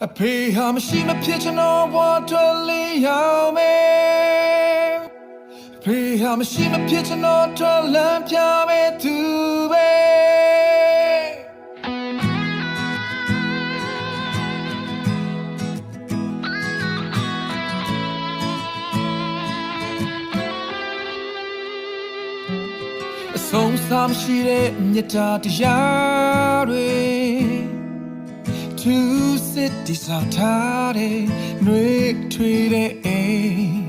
အဖေဟာမရှိမဖြစ်ကျွန်တော်ဘဝထွက်လေးရောက်မယ်အဖေဟာမရှိမဖြစ်ကျွန်တော်ထွက်လမ်းပြမယ်သူပဲအဆုံးအစမရှိတဲ့မြတ်တာတရားတွေသူစစ်တီစားထားတဲ့နှွေးထွေးတဲ့အိမ်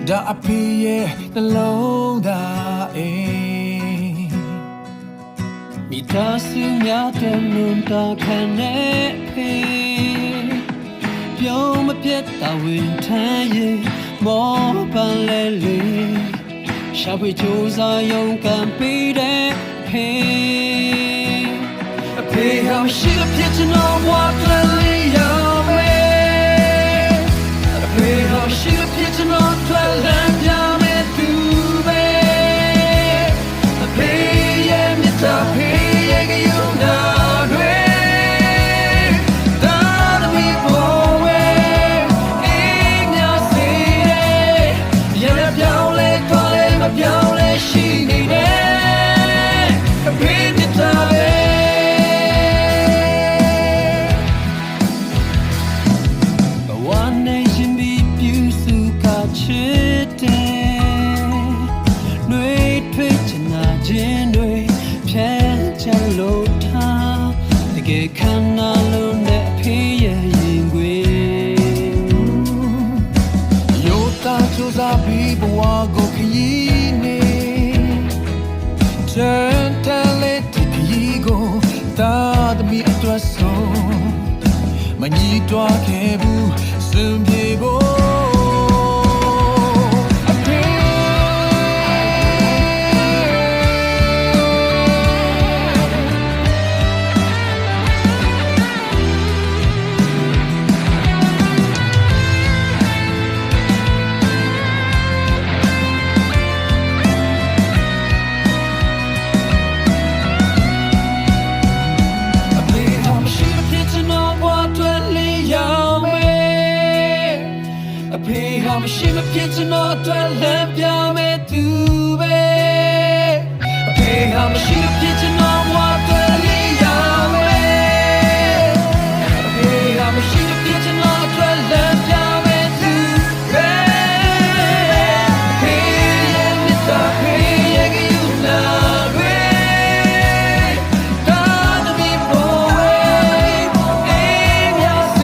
ဒါအဖေရဲ့နှလုံးသားအိမ်မိသားစုများတဲ့နုံတာခံတဲ့ဖေပြုံးမပြတ်တာဝင်ထမ်းရင်မောပန်းလဲလေရှာဖွေကြိုးစားရုံကံပေးတဲ့ဖေအဖေဟာရှိတဲ့ဖြစ်ချင်တော့ဘဝထွက်လေးရောက်မယ်အဖေဟာရှိတဲ့ဖြစ်ချင်တော့ထွက်လမ်းပြမယ်သူပဲအဖေရဲ့မြတ်တာဖေရဲ့ကယုံနာတွေတာသမီးပေါ်ဝဲအေးမြစေရရပြောင်းလဲခေါ်လဲမပြောင်းလဲရှိနေတယ်အဖေမြတ်တာပဲချစ်တယ်နှွေးထွေးချင်နာခြင်းတွေဖြန်းချလို့ထားတကယ်ခံနာလို့နဲ့အဖေရဲ့ရင်ခွေရိုးသားကြိုးစားပြီးဘဝကိုခရီးနေချမ်းတန်လေးဒီခရီးကိုသာသမီအတွက်ဆုံးမညီတွားခဲ့ဘူးစင်ပြေဖို့အဖေဟာမရှိမဖြစ်ကျွန်တော်အတွက်လမ်းပြမယ်သူပဲအဖေဟာမရှိ